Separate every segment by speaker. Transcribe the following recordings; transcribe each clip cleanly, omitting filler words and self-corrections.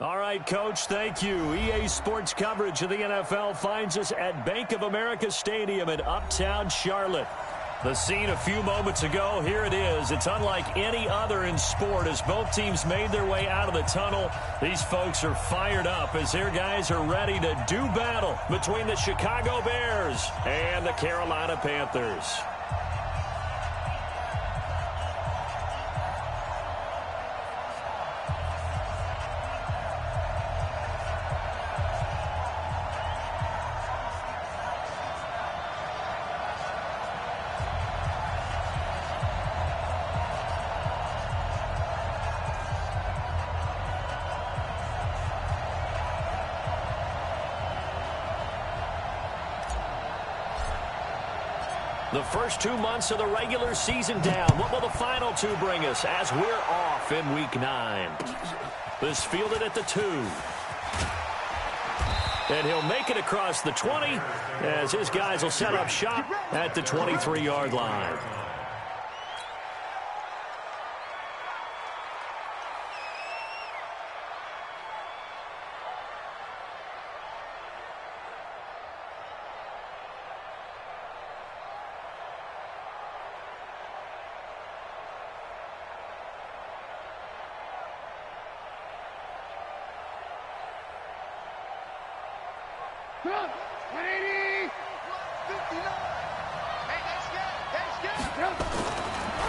Speaker 1: All right, Coach, thank you. EA Sports coverage of the NFL finds us at Bank of America Stadium in Uptown Charlotte. The scene a few moments ago, here it is. It's unlike any other in sport as both teams made their way out of the tunnel. These folks are fired up as their guys are ready to do battle between the Chicago Bears and the Carolina Panthers. The first 2 months of the regular season down. What will the final two bring us as we're off in Week 9? This fielded at the 2. And he'll make it across the 20 as his guys will set up shop at the 23-yard line.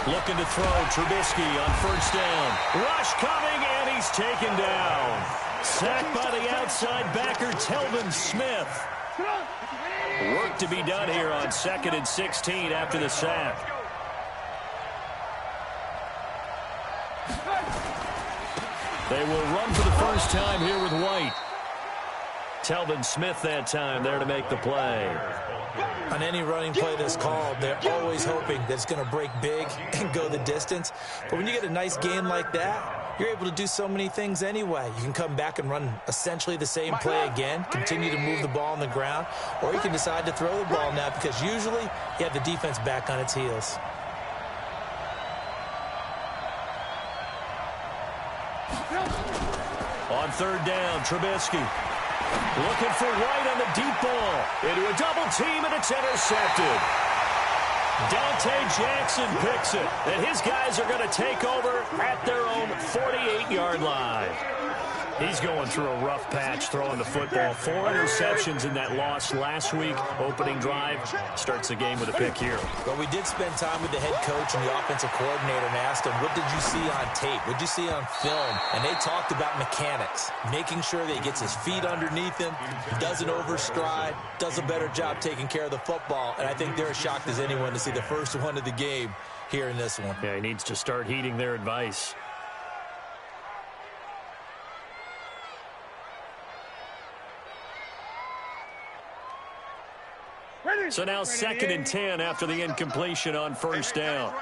Speaker 1: Looking to throw, Trubisky on first down. Rush coming, and he's taken down. Sacked by the outside backer, Telvin Smith. Work to be done here on 2nd and 16 after the sack. They will run for the first time here with White. Telvin Smith that time there to make the play.
Speaker 2: On any running play that's called, they're always hoping that it's going to break big and go the distance. But when you get a nice game like that, you're able to do so many things anyway. You can come back and run essentially the same play again, continue to move the ball on the ground, or you can decide to throw the ball now because usually you have the defense back on its heels.
Speaker 1: On third down, Trubisky. Looking for White on the deep ball. Into a double team, and it's intercepted. Dante Jackson picks it, and his guys are going to take over at their own 48-yard line. He's going through a rough patch throwing the football. 4 interceptions in that loss last week. Opening drive starts the game with a pick here.
Speaker 2: But we did spend time with the head coach and the offensive coordinator and asked him, what did you see on tape? What did you see on film? And they talked about mechanics, making sure that he gets his feet underneath him, doesn't overstride, does a better job taking care of the football. And I think they're as shocked as anyone to see the first one of the game here in this one.
Speaker 1: Yeah, he needs to start heeding their advice. So now 2nd and 10 after the incompletion on first down.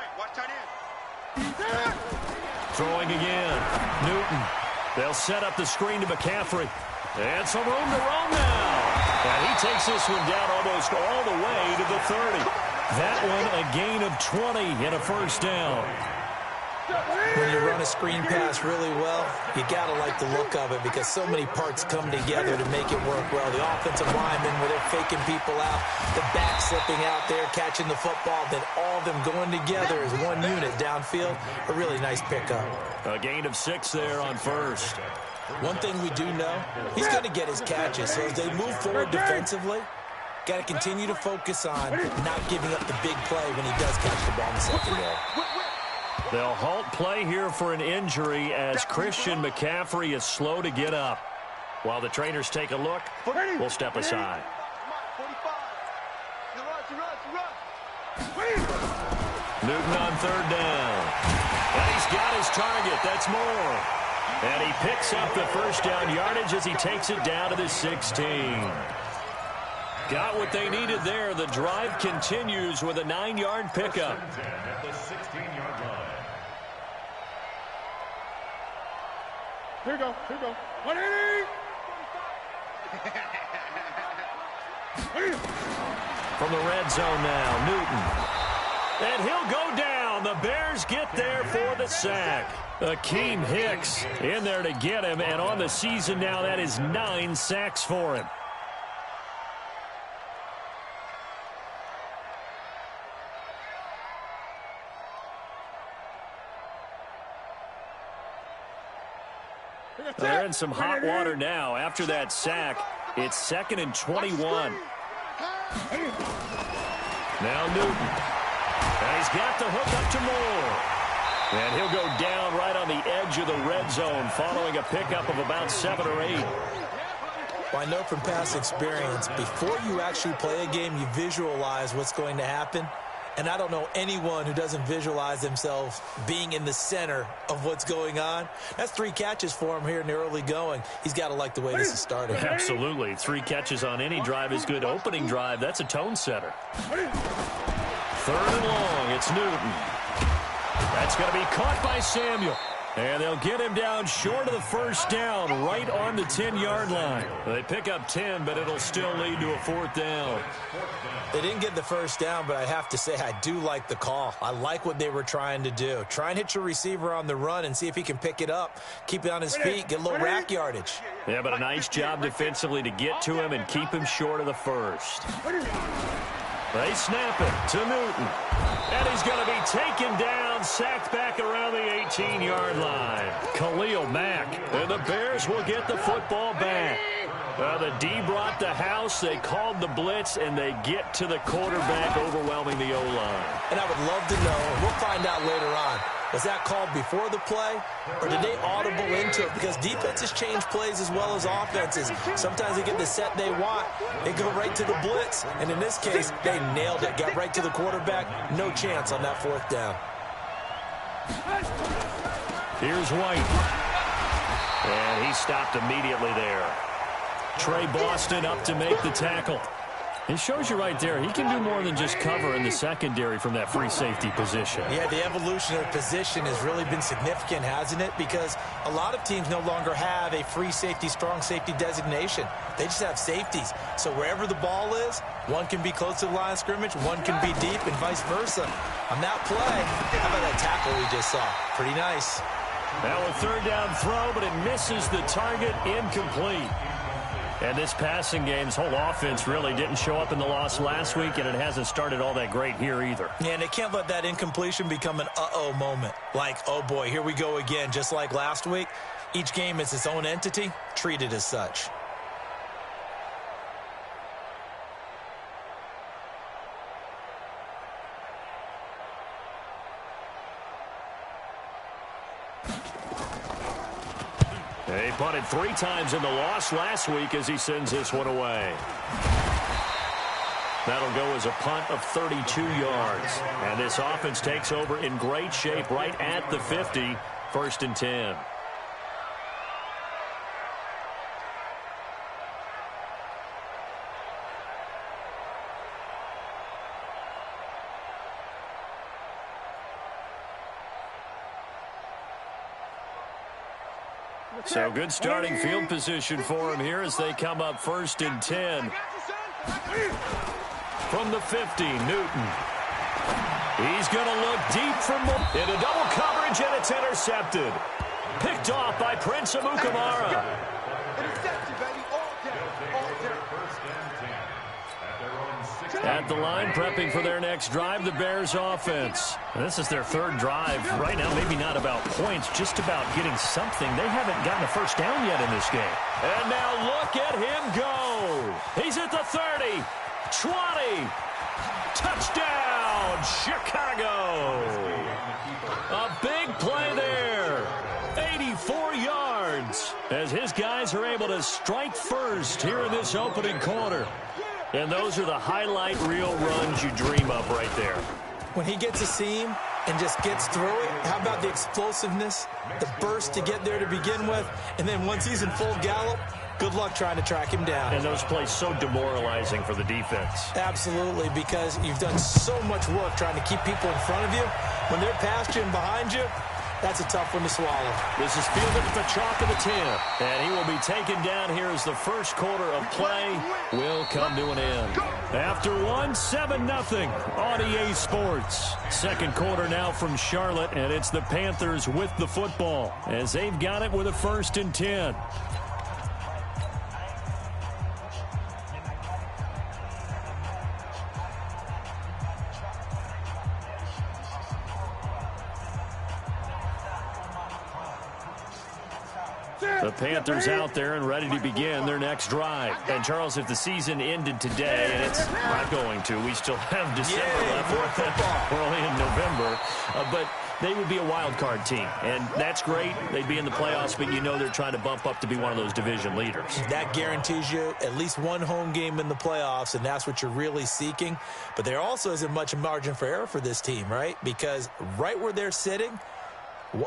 Speaker 1: Throwing again. Newton. They'll set up the screen to McCaffrey. And some room to roam now. And he takes this one down almost all the way to the 30. That one a gain of 20 and a first down.
Speaker 2: When you run a screen pass really well, you got to like the look of it because so many parts come together to make it work well. The offensive linemen, where they're faking people out, the back slipping out there, catching the football, then all of them going together as one unit downfield. A really nice pickup.
Speaker 1: A gain of 6 there on first.
Speaker 2: One thing we do know, he's going to get his catches. So as they move forward defensively, got to continue to focus on not giving up the big play when he does catch the ball in the secondary.
Speaker 1: They'll halt play here for an injury as Christian McCaffrey is slow to get up. While the trainers take a look, we'll step aside. Newton on third down. And he's got his target. That's more. And he picks up the first down yardage as he takes it down to the 16. Got what they needed there. The drive continues with a 9-yard pickup.
Speaker 3: At the 16-yard line.
Speaker 4: Here we go. 180!
Speaker 1: From the red zone now, Newton. And he'll go down down. The Bears get there for the sack. Akeem Hicks in there to get him, and on the season now, that is 9 sacks for him. They're in some hot water now. After that sack, it's 2nd and 21. Now Newton. And he's got the hook up to Moore. And he'll go down right on the edge of the red zone following a pickup of about 7 or 8.
Speaker 2: Well, I know from past experience, before you actually play a game, you visualize what's going to happen. And I don't know anyone who doesn't visualize themselves being in the center of what's going on. That's 3 catches for him here in the early going. He's got to like the way this is starting.
Speaker 1: Absolutely. 3 catches on any drive is good. Opening drive, that's a tone setter. 3rd and long, it's Newton. That's going to be caught by Samuel. And they'll get him down short of the first down, right on the 10-yard line. They pick up 10, but it'll still lead to a 4th down.
Speaker 2: They didn't get the first down, but I have to say I do like the call. I like what they were trying to do. Try and hit your receiver on the run and see if he can pick it up, keep it on his feet, get a little rack yardage.
Speaker 1: Yeah, but a nice job defensively to get to him and keep him short of the first. They snap it to Newton. And he's going to be taken down, sacked back around the 18-yard line. Khalil Mack. And the Bears will get the football back. The D brought the house. They called the blitz, and they get to the quarterback, overwhelming the O-line.
Speaker 2: And I would love to know, and we'll find out later on, was that called before the play, or did they audible into it? Because defenses change plays as well as offenses. Sometimes they get the set they want. They go right to the blitz. And in this case, they nailed it. Got right to the quarterback. No chance on that 4th down.
Speaker 1: Here's White. And he stopped immediately there. Trey Boston up to make the tackle. It shows you right there, he can do more than just cover in the secondary from that free safety position.
Speaker 2: Yeah, the evolution of position has really been significant, hasn't it? Because a lot of teams no longer have a free safety, strong safety designation. They just have safeties. So wherever the ball is, one can be close to the line of scrimmage, one can be deep, and vice versa. On that play, how about that tackle we just saw? Pretty nice.
Speaker 1: Now a 3rd down throw, but it misses the target, incomplete. And this passing game's whole offense really didn't show up in the loss last week, and it hasn't started all that great here either.
Speaker 2: Yeah, and they can't let that incompletion become an uh-oh moment. Like, oh boy, here we go again, just like last week. Each game is its own entity, treated as such.
Speaker 1: He punted 3 times in the loss last week as he sends this one away. That'll go as a punt of 32 yards. And this offense takes over in great shape right at the 50, 1st and 10. So good starting field position for him here as they come up 1st and 10. From the 50, Newton. He's going to look deep from into double coverage, and it's intercepted. Picked off by Prince Amukamara. At the line, prepping for their next drive, the Bears offense. And this is their 3rd drive. Right now, maybe not about points, just about getting something. They haven't gotten a first down yet in this game. And now look at him go. He's at the 30, 20. Touchdown, Chicago. A big play there. 84 yards as his guys are able to strike first here in this opening quarter. And those are the highlight reel runs you dream of right there.
Speaker 2: When he gets a seam and just gets through it, how about the explosiveness, the burst to get there to begin with, and then once he's in full gallop, good luck trying to track him down.
Speaker 1: And those plays so demoralizing for the defense.
Speaker 2: Absolutely, because you've done so much work trying to keep people in front of you. When they're past you and behind you, That's a tough one to swallow.
Speaker 1: This is fielded at the chalk of the 10. And he will be taken down here as the first quarter of play will come to an end. After one, 7-0 on EA Sports. Second quarter now from Charlotte, and it's the Panthers with the football as they've got it with a 1st and 10. The Panthers out there and ready to begin their next drive. And, Charles, if the season ended today, and it's not going to, we still have December left. We're only in November. But they would be a wild card team, and that's great. They'd be in the playoffs, but you know they're trying to bump up to be one of those division leaders.
Speaker 2: That guarantees you at least one home game in the playoffs, and that's what you're really seeking. But there also isn't much margin for error for this team, right? Because right where they're sitting,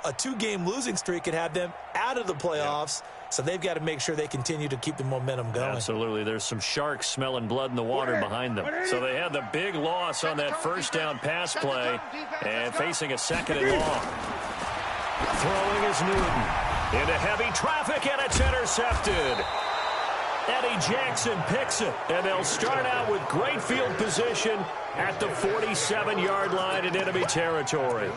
Speaker 2: a 2-game losing streak could have them out of the playoffs, so they've got to make sure they continue to keep the momentum going.
Speaker 1: Absolutely. There's some sharks smelling blood in the water behind them. So they had the big loss on that first down pass play and facing a 2nd and long. Throwing is Newton into heavy traffic, and it's intercepted. Eddie Jackson picks it, and they'll start out with great field position at the 47-yard line in enemy territory.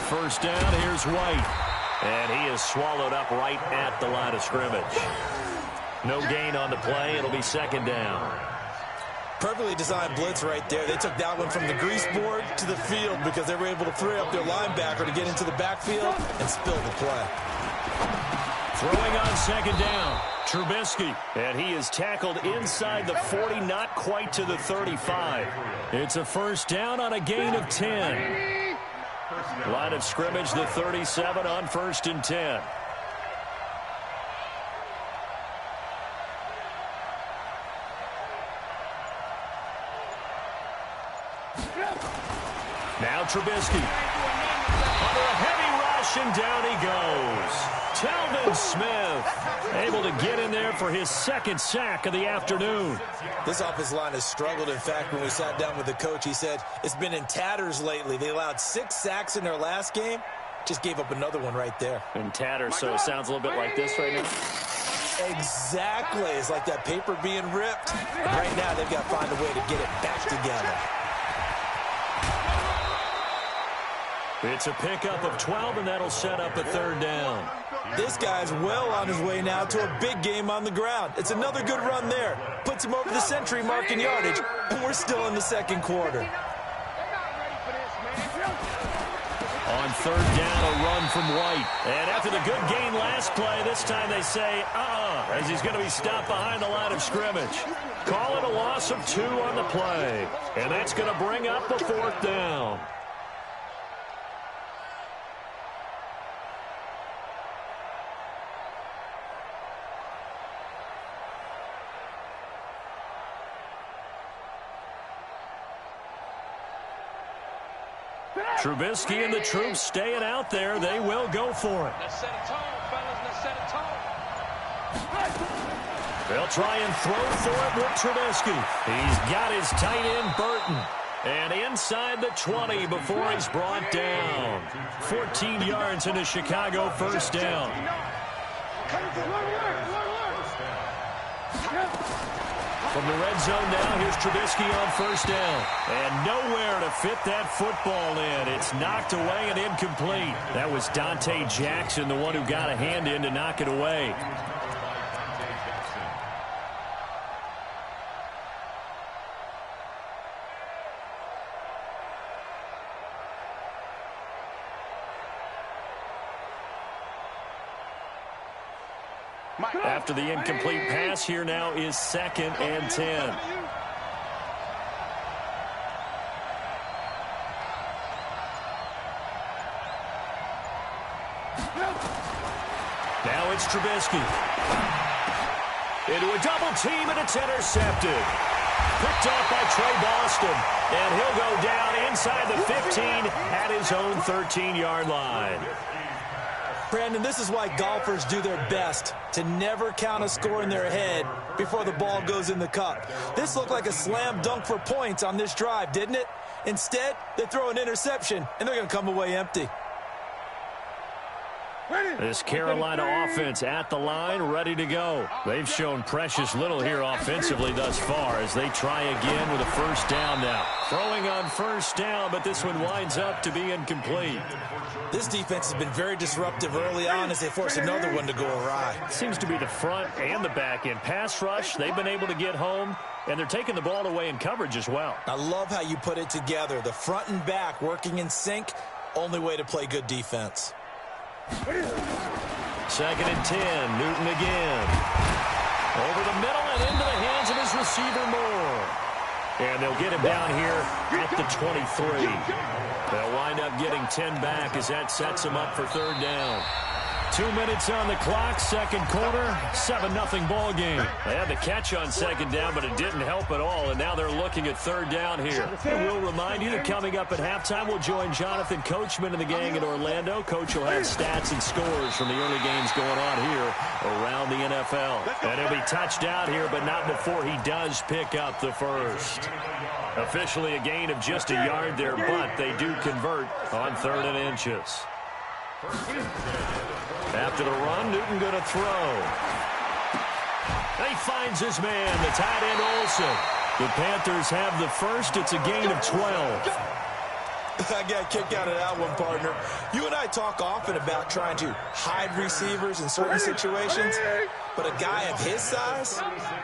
Speaker 1: First down, here's White. And he is swallowed up right at the line of scrimmage. No gain on the play. It'll be 2nd down.
Speaker 2: Perfectly designed blitz right there. They took that one from the grease board to the field because they were able to free up their linebacker to get into the backfield and spill the play.
Speaker 1: Throwing on 2nd down, Trubisky. And he is tackled inside the 40, not quite to the 35. It's a first down on a gain of 10. Line of scrimmage, the 37 on 1st and 10. Now Trubisky. Under a heavy rush, and down he goes. Telvin Smith able to get in there for his 2nd sack of the afternoon.
Speaker 2: This offensive line has struggled. In fact, when we sat down with the coach, he said it's been in tatters lately. They allowed 6 sacks in their last game. Just gave up another one right there.
Speaker 1: In tatters, so it sounds a little bit like this right now.
Speaker 2: Exactly. It's like that paper being ripped. And right now, they've got to find a way to get it back together.
Speaker 1: It's a pickup of 12, and that'll set up a 3rd down.
Speaker 2: This guy's well on his way now to a big game on the ground. It's another good run there. Puts him over the century mark in yardage, and we're still in the 2nd quarter.
Speaker 1: On 3rd down, a run from White. And after the good gain last play, this time they say, as he's going to be stopped behind the line of scrimmage. Call it a loss of 2 on the play. And that's going to bring up the 4th down. Trubisky and the troops staying out there. They will go for it.
Speaker 5: Let's set a tone, fellas. Let's set a tone.
Speaker 1: They'll try and throw for it with Trubisky. He's got his tight end, Burton. And inside the 20 before he's brought down. 14 yards into Chicago, 1st down. From the red zone now, here's Trubisky on 1st down. And nowhere to fit that football in. It's knocked away and incomplete. That was Dante Jackson, the one who got a hand in to knock it away. After the incomplete pass, here now is 2nd and 10. Now it's Trubisky. Into a double team, and it's intercepted. Picked off by Trey Boston. And he'll go down inside the 15 at his own 13-yard line.
Speaker 2: Brandon, this is why golfers do their best to never count a score in their head before the ball goes in the cup. This looked like a slam dunk for points on this drive, didn't it? Instead, they throw an interception, and they're going to come away empty.
Speaker 1: This Carolina offense at the line, ready to go. They've shown precious little here offensively thus far as they try again with a first down now. Throwing on first down, but this one winds up to be incomplete.
Speaker 2: This defense has been very disruptive early on as they force another one to go awry.
Speaker 1: Seems to be the front and the back end. Pass rush, they've been able to get home, and they're taking the ball away in coverage as well.
Speaker 2: I love how you put it together. The front and back working in sync, only way to play good defense.
Speaker 1: 2nd and 10, Newton again. Over the middle and into the hands of his receiver Moore. And they'll get him down here at the 23. They'll wind up getting 10 back as that sets them up for 3rd down. 2 minutes on the clock, second quarter, 7-0 ball game. They had the catch on 2nd down, but it didn't help at all, and now they're looking at 3rd down here. And we'll remind you that coming up at halftime, we'll join Jonathan Coachman and the gang in Orlando. Coach will have stats and scores from the early games going on here around the NFL. And he'll be touched out here, but not before he does pick up the first. Officially a gain of just a yard there, but they do convert on 3rd and inches. After the run, Newton going to throw. He finds his man, the tight end Olsen. The Panthers have the first. It's a gain of 12.
Speaker 2: I got kicked out of that one, partner. You and I talk often about trying to hide receivers in certain situations, but a guy of his size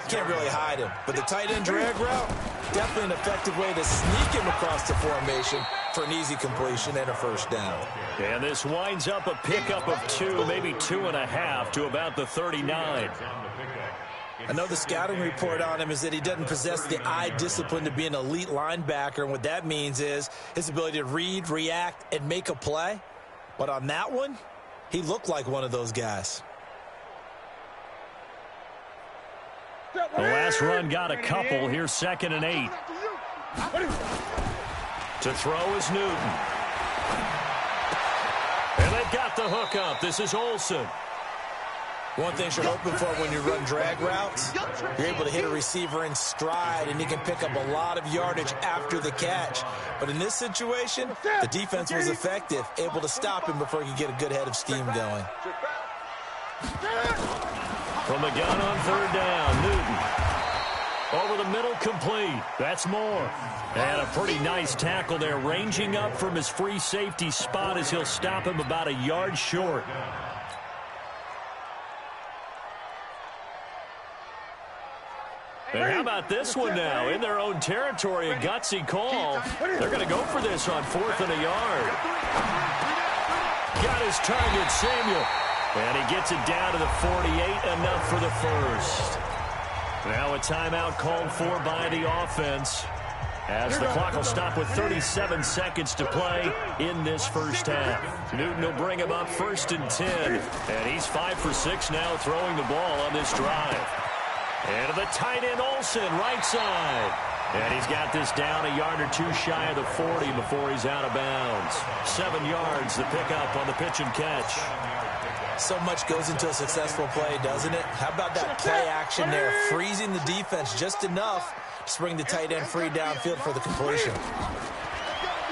Speaker 2: can't really hide him. But the tight end drag route, definitely an effective way to sneak him across the formation for an easy completion and a first down.
Speaker 1: And this winds up a pickup of 2, maybe 2.5 to about the 39.
Speaker 2: I know the scouting report on him is that he doesn't possess the eye discipline to be an elite linebacker, and what that means is his ability to read, react, and make a play. But on that one, he looked like one of those guys.
Speaker 1: The last run got a couple. Here's 2nd and 8. To throw is Newton. And they've got the hook up. This is Olsen.
Speaker 2: One thing you're hoping for when you run drag routes, you're able to hit a receiver in stride, and he can pick up a lot of yardage after the catch. But in this situation, the defense was effective, able to stop him before he could get a good head of steam going.
Speaker 1: From the gun on 3rd down, Newton. Over the middle, complete. That's Moore. And a pretty nice tackle there, ranging up from his free safety spot as he'll stop him about a yard short. And how about this one now? In their own territory, a gutsy call. They're going to go for this on 4th and a yard. Got his target, Samuel. And he gets it down to the 48, enough for the first. Now a timeout called for by the offense, as the clock will stop with 37 seconds to play in this first half. Newton will bring him up 1st and 10. And he's 5 for 6 now throwing the ball on this drive. And to the tight end Olsen, right side. And he's got this down a yard or 2 shy of the 40 before he's out of bounds. 7 yards, the pickup on the pitch and catch.
Speaker 2: So much goes into a successful play, doesn't it? How about that play action there, freezing the defense just enough to bring the tight end free downfield for the completion.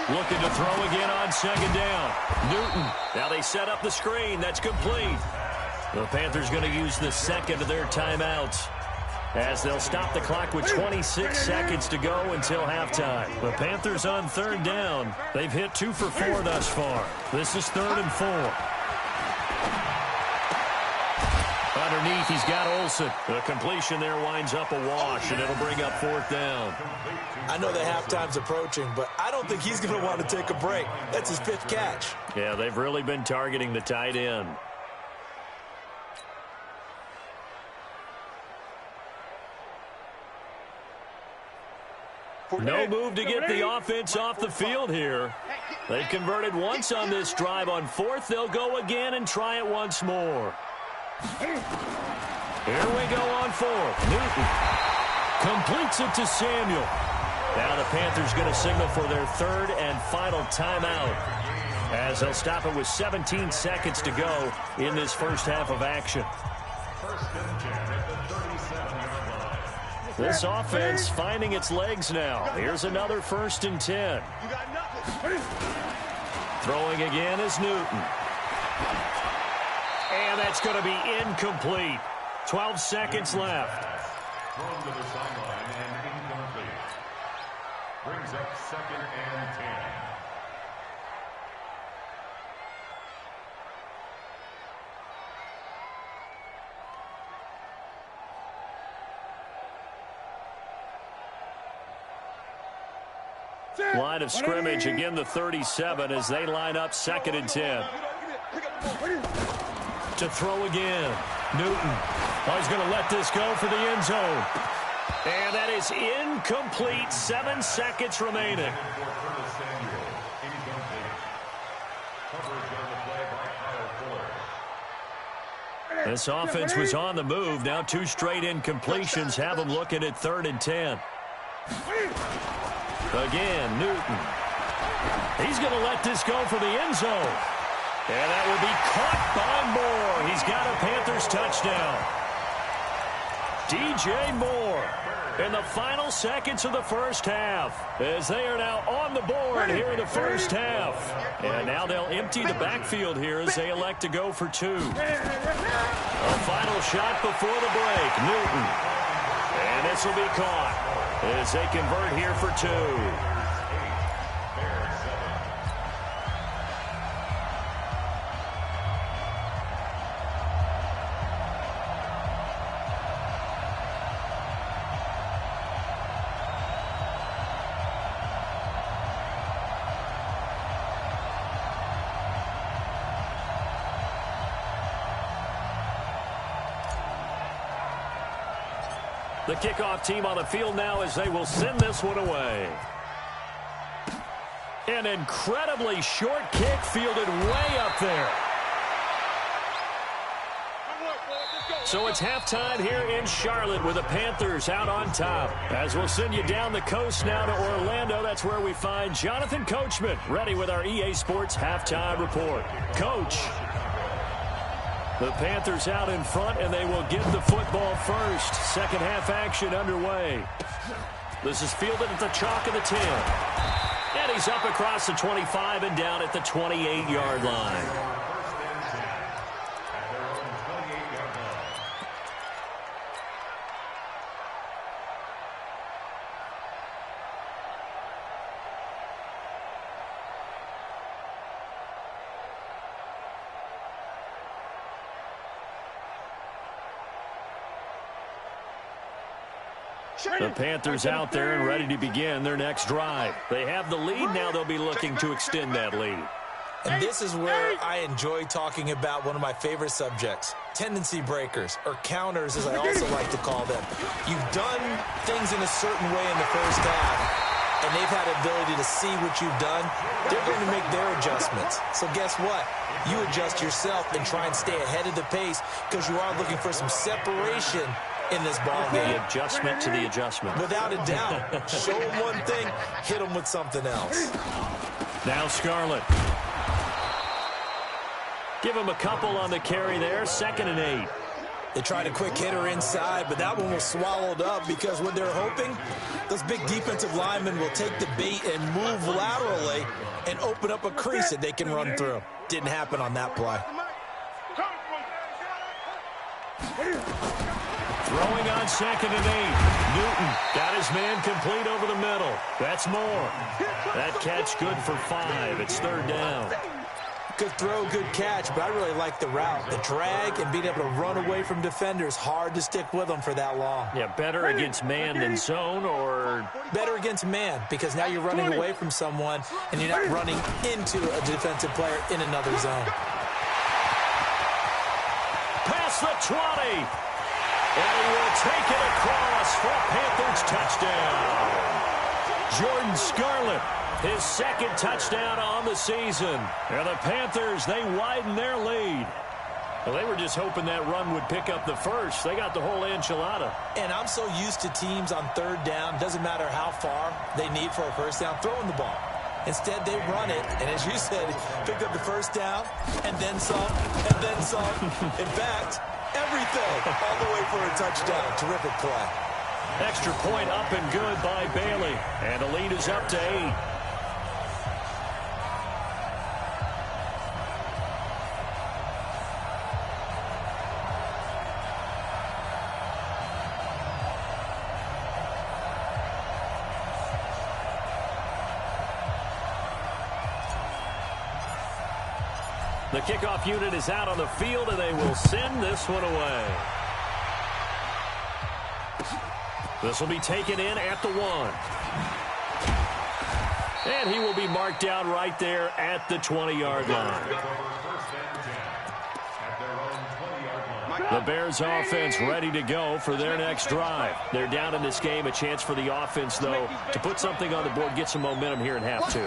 Speaker 1: Looking to throw again on 2nd down. Newton. Now they set up the screen. That's complete. The Panthers going to use the second of their timeouts, as they'll stop the clock with 26 seconds to go until halftime. The Panthers on 3rd down. They've hit 2 for 4 thus far. This is 3rd and 4. Underneath, he's got Olsen. The completion there winds up a wash, and it'll bring up 4th down.
Speaker 2: I know that halftime's approaching, but I don't think he's going to want to take a break. That's his 5th catch.
Speaker 1: Yeah, they've really been targeting the tight end. No move to get the offense off the field here. They've converted once on this drive. On 4th, they'll go again and try it once more. Here we go on fourth. Newton completes it to Samuel. Now the Panthers going to signal for their third and final timeout, as they'll stop it with 17 seconds to go in this first half of action. This offense finding its legs now. Here's another 1st and 10. Throwing again is Newton. And that's going to be incomplete. 12 seconds left.
Speaker 3: Thrown to the sideline and incomplete. Brings up 2nd and 10.
Speaker 1: Line of scrimmage, again the 37 as they line up 2nd and 10. To throw again. Newton. Oh, he's going to let this go for the end zone. And that is incomplete. 7 seconds remaining. This offense was on the move. Now 2 straight incompletions have them looking at 3rd and 10. Again, Newton. He's going to let this go for the end zone. And that will be caught by Moore. He's got a Panthers touchdown. DJ Moore in the final seconds of the first half, as they are now on the board here in the first half. And now they'll empty the backfield here as they elect to go for 2. A final shot before the break. Newton. And this will be caught as they convert here for 2. The kickoff team on the field now as they will send this one away. An incredibly short kick fielded way up there. So it's halftime here in Charlotte with the Panthers out on top. As we'll send you down the coast now to Orlando, that's where we find Jonathan Coachman ready with our EA Sports halftime report. Coach. The Panthers out in front, and they will get the football first. Second half action underway. This is fielded at the chalk of the 10. And he's up across the 25 and down at the 28-yard line. The Panthers out there and ready to begin their next drive. They have the lead. Now they'll be looking to extend that lead.
Speaker 2: And this is where I enjoy talking about one of my favorite subjects, tendency breakers, or counters as I also like to call them. You've done things in a certain way in the first half, and they've had the ability to see what you've done. They're going to make their adjustments. So guess what? You adjust yourself and try and stay ahead of the pace because you are looking for some separation in this ball game.
Speaker 1: The adjustment to the adjustment.
Speaker 2: Without a doubt. Show them one thing, hit them with something else.
Speaker 1: Now Scarlett. Give him a couple on the carry there. 2nd and 8.
Speaker 2: They tried a quick hitter inside, but that one was swallowed up because what they're hoping, those big defensive linemen will take the bait and move laterally and open up a crease that they can run through. Didn't happen on that play.
Speaker 1: Throwing on 2nd and 8. Newton got his man complete over the middle. That's Moore. That catch good for 5. It's 3rd down.
Speaker 2: Good throw, good catch, but I really like the route. The drag and being able to run away from defenders. Hard to stick with them for that long.
Speaker 1: Yeah, better against man than zone, or?
Speaker 2: Better against man, because now you're running away from someone and you're not running into a defensive player in another zone.
Speaker 1: Past the 20. And he will take it across for a Panthers touchdown. Jordan Scarlett, his 2nd touchdown on the season. And the Panthers, they widen their lead. Well, they were just hoping that run would pick up the first. They got the whole enchilada.
Speaker 2: And I'm so used to teams on third down, doesn't matter how far they need for a first down, throwing the ball. Instead, they run it, and as you said, picked up the first down, and then some, and then some. In fact, everything, all the way for a touchdown. Terrific play.
Speaker 1: Extra point up and good by Bailey. And the lead is up to 8. The kickoff unit is out on the field, and they will send this one away. This will be taken in at the 1. And he will be marked down right there at the 20-yard line. The Bears offense ready to go for their next drive. They're down in this game. A chance for the offense, though, to put something on the board, get some momentum here in half 2.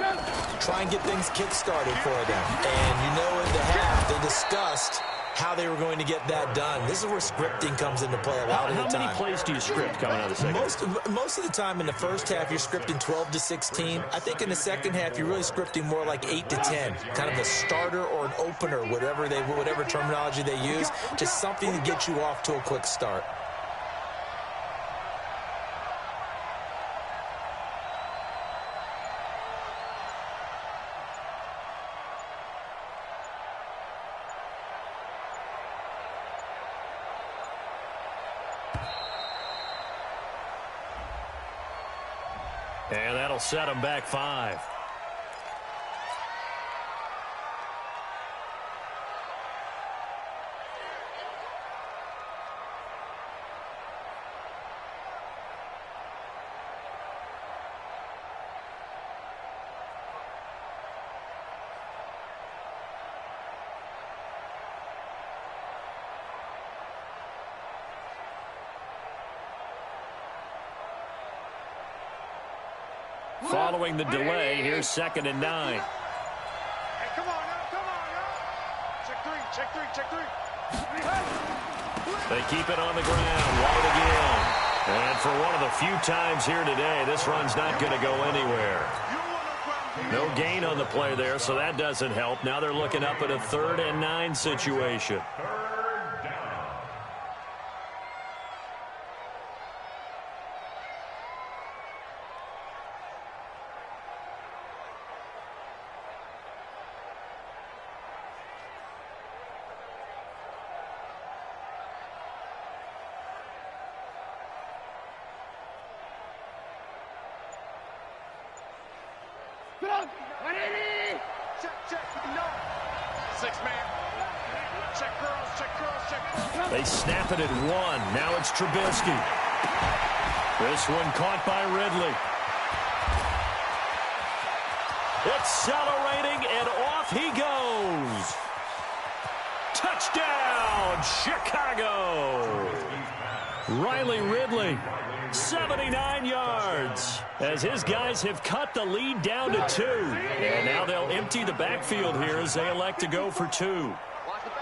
Speaker 2: Try and get things kick-started for them. And you know in the half, they discussed how they were going to get that done. This is where scripting comes into play a lot of the time.
Speaker 1: How many plays do you script coming out of the second?
Speaker 2: Most of the time in the first half, you're scripting 12 to 16. I think in the second half, you're really scripting more like 8 to 10. Kind of a starter or an opener, whatever terminology they use. Just something to get you off to a quick start.
Speaker 1: And that'll set them back 5. Following the delay, here's 2nd and 9.
Speaker 5: Hey, come on now. Check 3, check 3, check 3.
Speaker 1: They keep it on the ground. White again. And for one of the few times here today, this run's not going to go anywhere. No gain on the play there, so that doesn't help. Now they're looking up at a 3rd and 9 situation. They snap it at 1. Now it's Trubisky. This one caught by Ridley. Accelerating, and off he goes. Touchdown, Chicago. Riley Ridley, 79 yards, as his guys have cut the lead down to 2. And now they'll empty the backfield here as they elect to go for 2.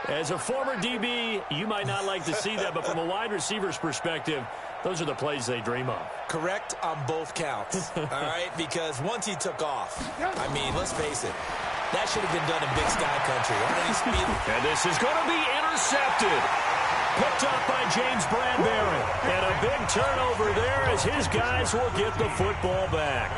Speaker 1: As a former DB, you might not like to see that, but from a wide receiver's perspective, those are the plays they dream of.
Speaker 2: Correct on both counts, all right? Because once he took off, I mean, let's face it, that should have been done in Big Sky Country.
Speaker 1: And this is going to be intercepted. Picked up by James Bradbury. And a big turnover there as his guys will get the football back.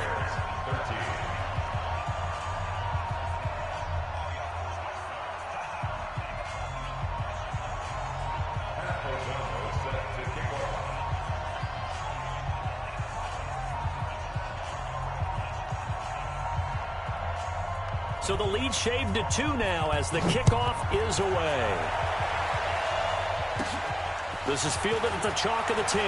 Speaker 1: So the lead shaved to 2 now as the kickoff is away. This is fielded at the chalk of the 10.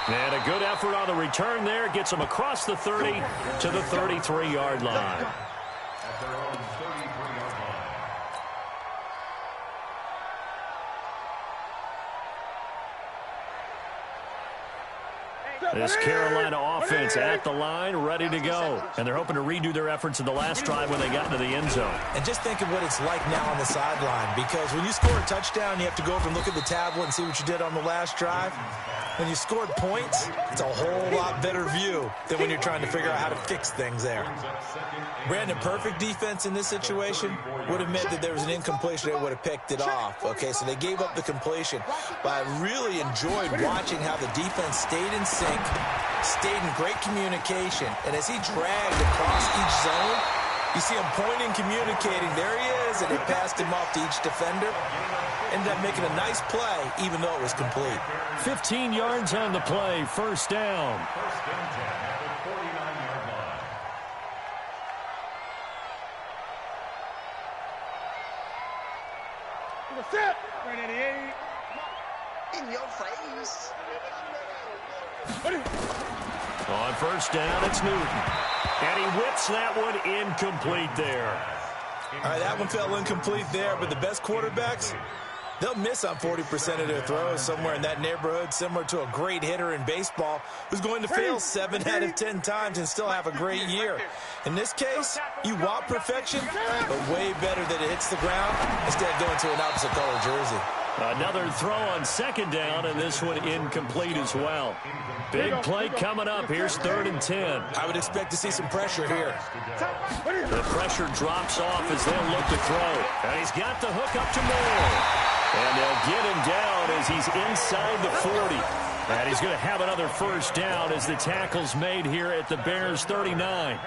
Speaker 1: And a good effort on the return there. Gets them across the 30 to the 33-yard line.
Speaker 3: At their own 33-yard line.
Speaker 5: Hey,
Speaker 1: This Carolina offense at the line, ready to go. And they're hoping to redo their efforts in the last drive when they got into the end zone.
Speaker 2: And just think of what it's like now on the sideline, because when you score a touchdown, you have to go over and look at the tablet and see what you did on the last drive. When you scored points, it's a whole lot better view than when you're trying to figure out how to fix things there. Brandon, perfect defense in this situation would have meant that there was an incompletion. They would have picked it off. Okay, so they gave up the completion. But I really enjoyed watching how the defense stayed in sync, stayed in great communication. And as he dragged across each zone, you see him pointing, communicating. There he is, and they passed him off to each defender. Ended up making a nice play, even though it was complete.
Speaker 1: 15 yards on the play, first down.
Speaker 3: First and 10 at the 49-yard line.
Speaker 4: Set. 188.
Speaker 5: In your face.
Speaker 1: On first down, it's Newton. And he whips that one incomplete there.
Speaker 2: All right, that one fell incomplete there, but the best quarterbacks, they'll miss on 40% of their throws, somewhere in that neighborhood, similar to a great hitter in baseball who's going to fail 7 out of 10 times and still have a great year. In this case, you want perfection, but way better that it hits the ground instead of going to an opposite color jersey.
Speaker 1: Another throw on second down, and this one incomplete as well. Big play coming up. Here's 3rd and 10.
Speaker 2: I would expect to see some pressure here.
Speaker 1: The pressure drops off as they'll look to throw. And he's got the hook up to Moore. And they'll get him down as he's inside the 40. And he's going to have another first down as the tackle's made here at the Bears' 39.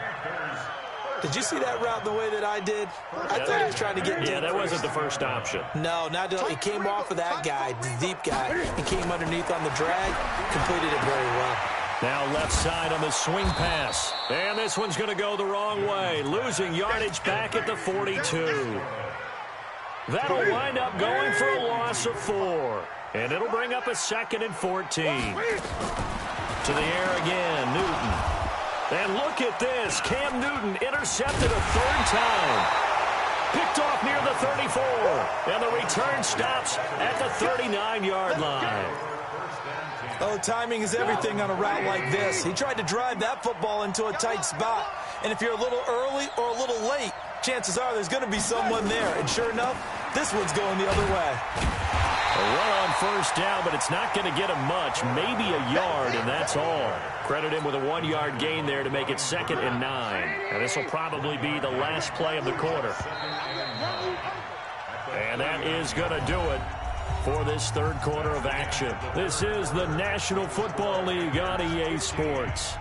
Speaker 2: Did you see that route the way that I did? I thought he was trying to get deep.
Speaker 1: Yeah, that wasn't the first option.
Speaker 2: No, not at all. He came off of that guy, the deep guy. He came underneath on the drag, completed it very well.
Speaker 1: Now left side on the swing pass. And this one's going to go the wrong way, losing yardage back at the 42. That'll wind up going for a loss of 4. And it'll bring up a 2nd and 14. To the air again, Newton. And look at this. Cam Newton intercepted a 3rd time. Picked off near the 34. And the return stops at the 39-yard line.
Speaker 2: Oh, timing is everything on a route like this. He tried to drive that football into a tight spot. And if you're a little early or a little late, chances are there's going to be someone there. And sure enough, this one's going the other way.
Speaker 1: A run on first down, but it's not going to get him much. Maybe a yard, and that's all. Credit him with a 1-yard gain there to make it 2nd and 9. And this will probably be the last play of the quarter. And that is going to do it for this 3rd quarter of action. This is the National Football League on EA Sports.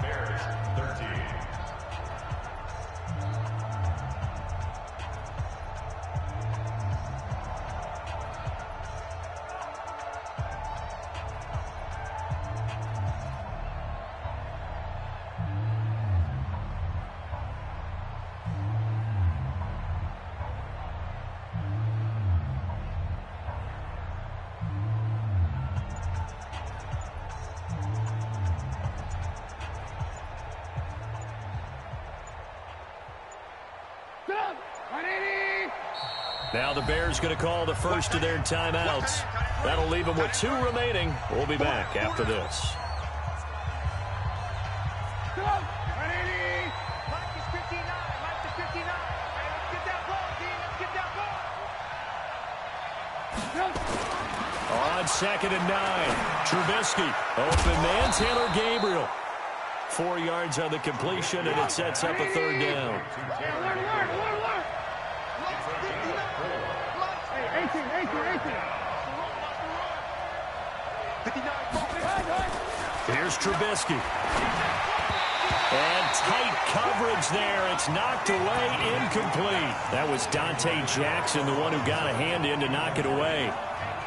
Speaker 3: Bears 13.
Speaker 1: Now the Bears going to call the first of their timeouts. That'll leave them with 2 remaining. We'll be back after this. On 2nd and 9, Trubisky, open man, Taylor Gabriel. 4 yards on the completion, and it sets up a 3rd down.
Speaker 4: 18.
Speaker 1: Here's Trubisky. And tight coverage there. It's knocked away, incomplete. That was Dante Jackson, the one who got a hand in to knock it away.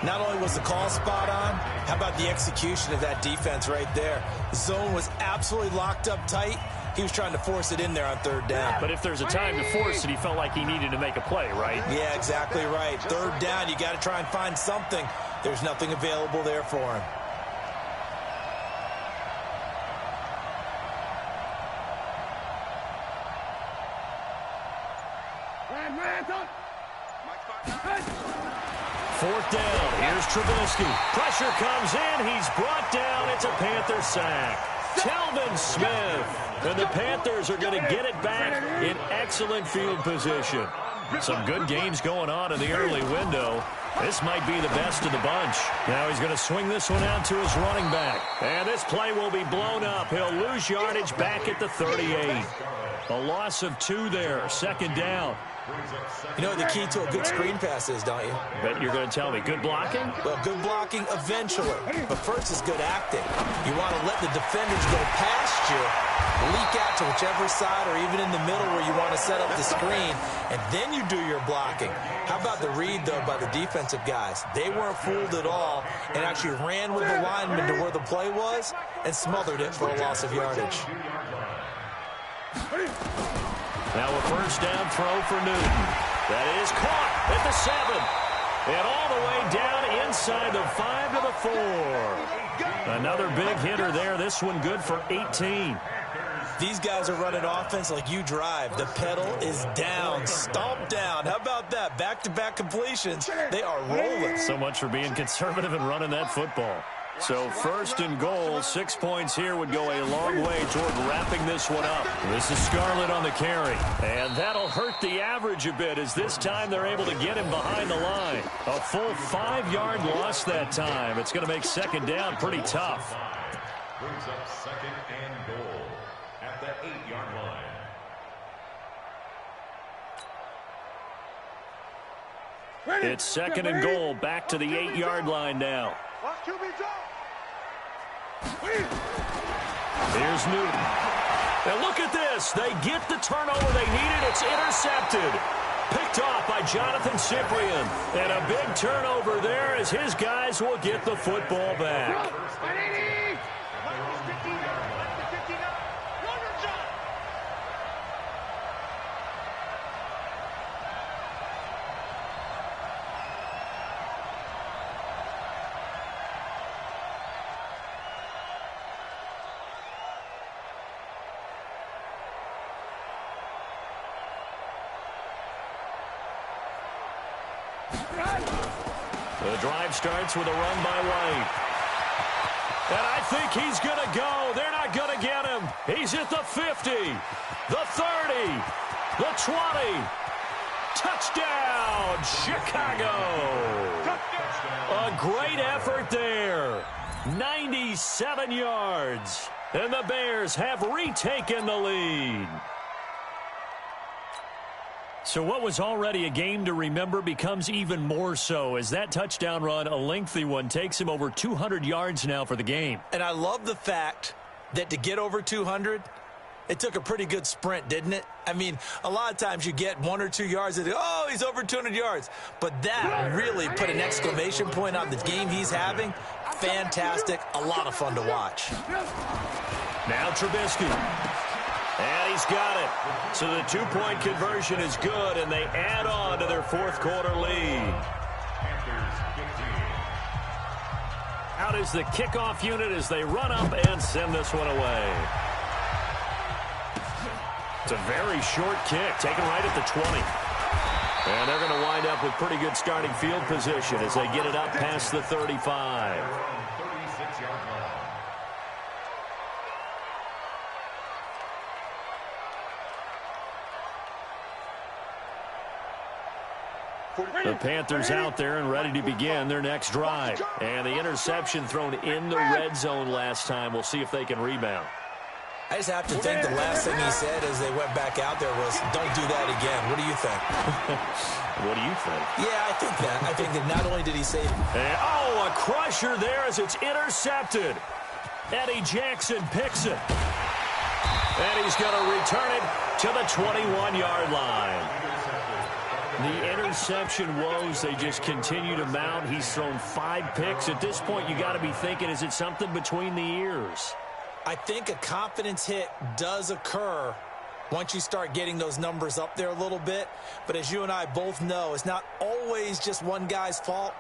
Speaker 2: Not only was the call spot on, how about the execution of that defense right there? The zone was absolutely locked up tight. He was trying to force it in there on 3rd down.
Speaker 1: But if there's a time to force it, he felt like he needed to make a play, right?
Speaker 2: Yeah, exactly right. 3rd down, you got to try and find something. There's nothing available there for him.
Speaker 1: 4th down. Here's Trubisky. Pressure comes in. He's brought down. It's a Panther sack. Telvin Smith. And the Panthers are going to get it back in excellent field position. Some good games going on in the early window. This might be the best of the bunch. Now he's going to swing this one out to his running back. And this play will be blown up. He'll lose yardage back at the 38. A loss of 2 there. 2nd down.
Speaker 2: You know the key to a good screen pass is, don't you?
Speaker 1: Bet you're going to tell me. Good blocking?
Speaker 2: Well, good blocking eventually. But first is good acting. You want to let the defenders go past you, leak out to whichever side or even in the middle where you want to set up the screen, and then you do your blocking. How about the read, though, by the defensive guys? They weren't fooled at all and actually ran with the lineman to where the play was and smothered it for a loss of yardage.
Speaker 1: Now a 1st down throw for Newton. That is caught at the 7. And all the way down inside the 5 to the 4. Another big hitter there. This one good for 18.
Speaker 2: These guys are running offense like you drive. The pedal is down, stomp down. How about that? Back-to-back completions. They are rolling.
Speaker 1: So much for being conservative and running that football. So 1st and goal, 6 points here would go a long way toward wrapping this one up. This is Scarlett on the carry. And that'll hurt the average a bit as this time they're able to get him behind the line. A full 5-yard loss that time. It's going to make 2nd down pretty tough.
Speaker 3: Brings up 2nd and goal at the 8-yard line.
Speaker 1: It's 2nd and goal, back to the 8-yard line now. Here's Newton. And look at this. They get the turnover they needed. It's intercepted. Picked off by Jonathan Cyprien. And a big turnover there as his guys will get the football back. The drive starts with a run by White. And I think he's going to go. They're not going to get him. He's at the 50, the 30, the 20. Touchdown, Chicago. A great effort there. 97 yards. And the Bears have retaken the lead. So what was already a game to remember becomes even more so as that touchdown run, a lengthy one, takes him over 200 yards now for the game.
Speaker 2: And I love the fact that to get over 200, it took a pretty good sprint, didn't it? I mean, a lot of times you get 1 or 2 yards and oh, he's over 200 yards. But that really put an exclamation point on the game he's having. Fantastic. A lot of fun to watch.
Speaker 1: Now Trubisky. And he's got it. So the 2-point conversion is good, and they add on to their 4th quarter lead. Out is the kickoff unit as they run up and send this one away. It's a very short kick, taken right at the 20. And they're going to wind up with pretty good starting field position as they get it up past the 35. The Panthers out there and ready to begin their next drive. And the interception thrown in the red zone last time. We'll see if they can rebound.
Speaker 2: I just have to think the last thing he said as they went back out there was, don't do that again. What do you think?
Speaker 1: What do you think?
Speaker 2: Yeah, I think that. I think that not only did he say...
Speaker 1: And, oh, a crusher there as it's intercepted. Eddie Jackson picks it. And he's going to return it to the 21-yard line. The interception woes, they just continue to mount. He's thrown 5 picks. At this point, you got to be thinking, is it something between the ears?
Speaker 2: I think a confidence hit does occur once you start getting those numbers up there a little bit. But as you and I both know, it's not always just one guy's fault.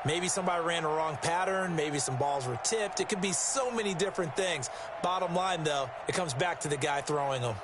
Speaker 2: Maybe somebody ran a wrong pattern. Maybe some balls were tipped. It could be so many different things. Bottom line, though, it comes back to the guy throwing them.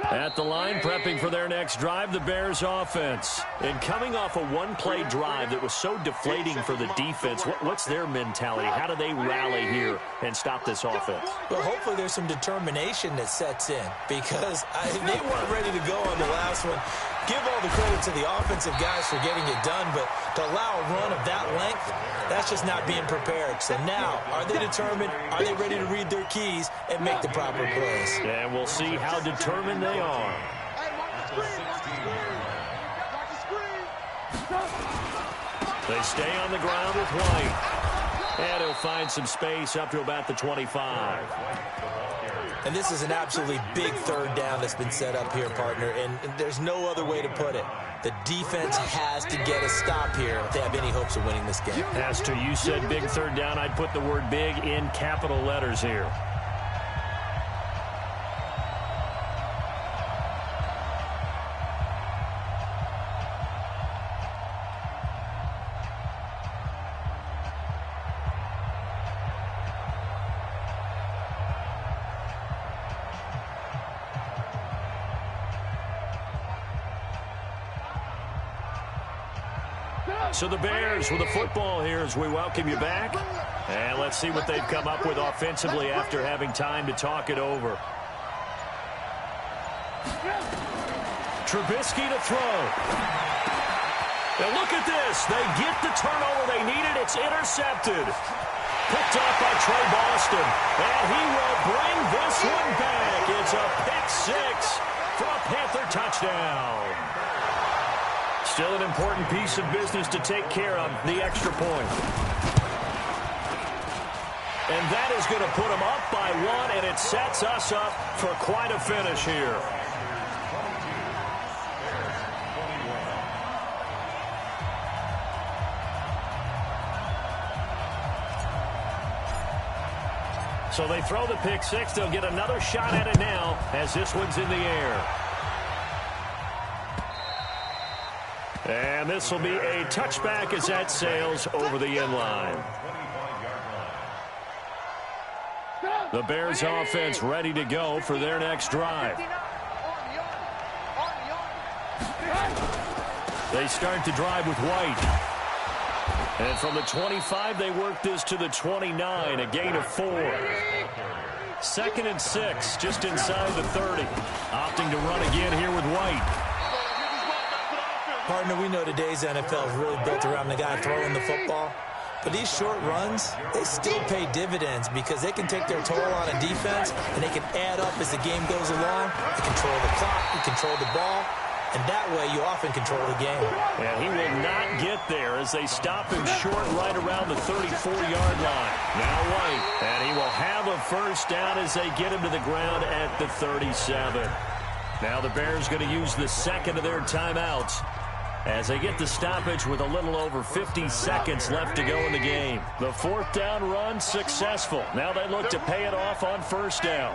Speaker 1: At the line, prepping for their next drive, the Bears offense. And coming off a one-play drive that was so deflating for the defense, what's their mentality? How do they rally here and stop this offense?
Speaker 2: Well, hopefully there's some determination that sets in because they weren't ready to go on the last one. Give all the credit to the offensive guys for getting it done, but to allow a run of that length, that's just not being prepared. So now, are they determined? Are they ready to read their keys and make the proper plays?
Speaker 1: And we'll see how determined they are. They stay on the ground with White. And he'll find some space up to about the 25.
Speaker 2: And this is an absolutely big third down that's been set up here, partner, and there's no other way to put it. The defense has to get a stop here if they have any hopes of winning this game.
Speaker 1: Pastor, you said big third down. I'd put the word big in capital letters here. So the Bears with the football here as we welcome you back. And let's see what they've come up with offensively after having time to talk it over. Trubisky to throw. Now look at this. They get the turnover they needed. It's intercepted. Picked off by Trey Boston. And he will bring this one back. It's a pick six for a Panther touchdown. Still an important piece of business to take care of, the extra point. And that is going to put them up by one, and it sets us up for quite a finish here. So they throw the pick six. They'll get another shot at it now as this one's in the air. And this will be a touchback as that sails over the end line. The Bears offense ready to go for their next drive. They start the drive with White. And from the 25, they work this to the 29, a gain of 4. 2nd and 6, just inside the 30. Opting to run again here with White.
Speaker 2: Partner, we know today's NFL is really built around the guy throwing the football. But these short runs, they still pay dividends because they can take their toll on a defense and they can add up as the game goes along. They control the clock, you control the ball, and that way you often control the game.
Speaker 1: And he will not get there as they stop him short right around the 34-yard line. Now White, and he will have a first down as they get him to the ground at the 37. Now the Bears going to use the second of their timeouts as they get the stoppage with a little over 50 seconds left to go in the game. The 4th down run successful. Now they look to pay it off on first down.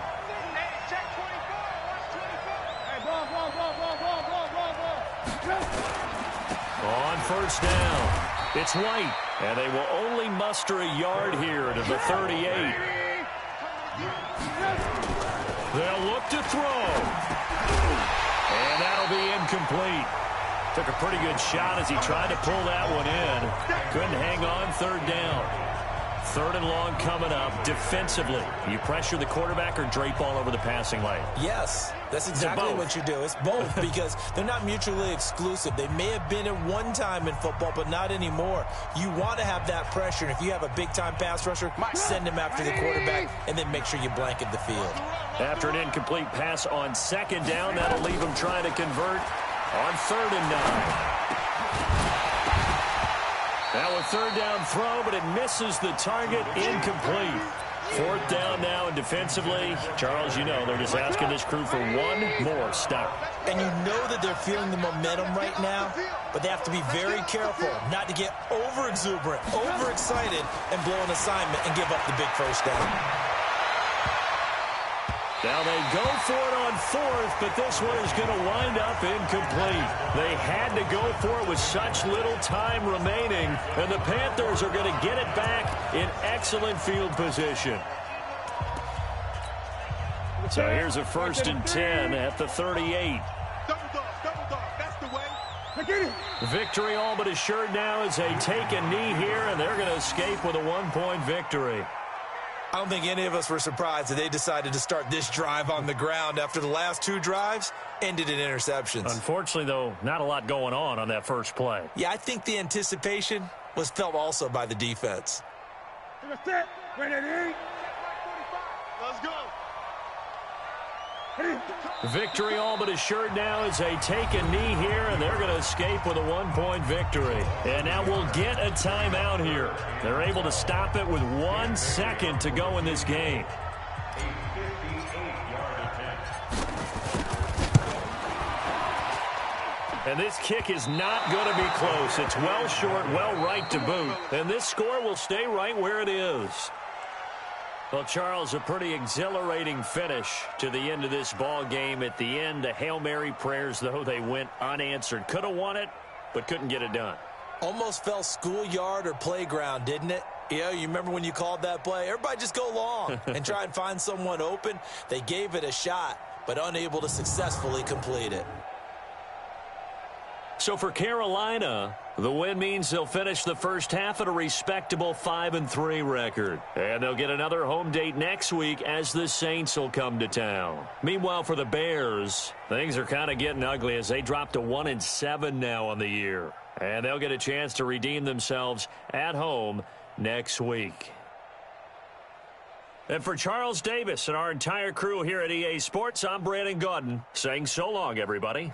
Speaker 1: On first down, it's White, and they will only muster a yard here to the 38. They'll look to throw, and that'll be incomplete. Took a pretty good shot as he tried to pull that one in. Couldn't hang on 3rd down. 3rd and long coming up. Defensively, you pressure the quarterback or drape all over the passing lane?
Speaker 2: Yes, that's exactly what you do. It's both because they're not mutually exclusive. They may have been at one time in football, but not anymore. You want to have that pressure, and if you have a big-time pass rusher, send him after the quarterback, and then make sure you blanket the field.
Speaker 1: After an incomplete pass on 2nd down, that'll leave him trying to convert on 3rd and 9. Now a 3rd down throw, but it misses the target, incomplete. 4th down now, and defensively, Charles, you know, they're just asking this crew for one more stop.
Speaker 2: And you know that they're feeling the momentum right now, but they have to be very careful not to get over-exuberant, over-excited, and blow an assignment and give up the big first down.
Speaker 1: Now they go for it on 4th, but this one is going to wind up incomplete. They had to go for it with such little time remaining, and the Panthers are going to get it back in excellent field position. So here's a 1st and 10 at the 38.
Speaker 5: Double dog, that's the way.
Speaker 1: Victory all but assured now as they take a knee here, and they're going to escape with a 1-point victory.
Speaker 2: I don't think any of us were surprised that they decided to start this drive on the ground after the last 2 drives ended in interceptions.
Speaker 1: Unfortunately, though, not a lot going on that first play.
Speaker 2: Yeah, I think the anticipation was felt also by the defense.
Speaker 5: Let's go.
Speaker 1: Victory all but assured now as they take a knee here, and they're going to escape with a 1-point victory. And now we'll get a timeout here. They're able to stop it with 1 second to go in this game. And this kick is not going to be close. It's well short, well right to boot. And this score will stay right where it is. Well, Charles, a pretty exhilarating finish to the end of this ball game. At the end, the Hail Mary prayers, though, they went unanswered. Could have won it, but couldn't get it done.
Speaker 2: Almost felt schoolyard or playground, didn't it? Yeah, you remember when you called that play? Everybody just go long and try and find someone open. They gave it a shot, but unable to successfully complete it.
Speaker 1: So for Carolina, the win means they'll finish the first half at a respectable 5-3 record. And they'll get another home date next week as the Saints will come to town. Meanwhile, for the Bears, things are kind of getting ugly as they drop to 1-7 now on the year. And they'll get a chance to redeem themselves at home next week. And for Charles Davis and our entire crew here at EA Sports, I'm BrianAkaDaddy saying so long, everybody.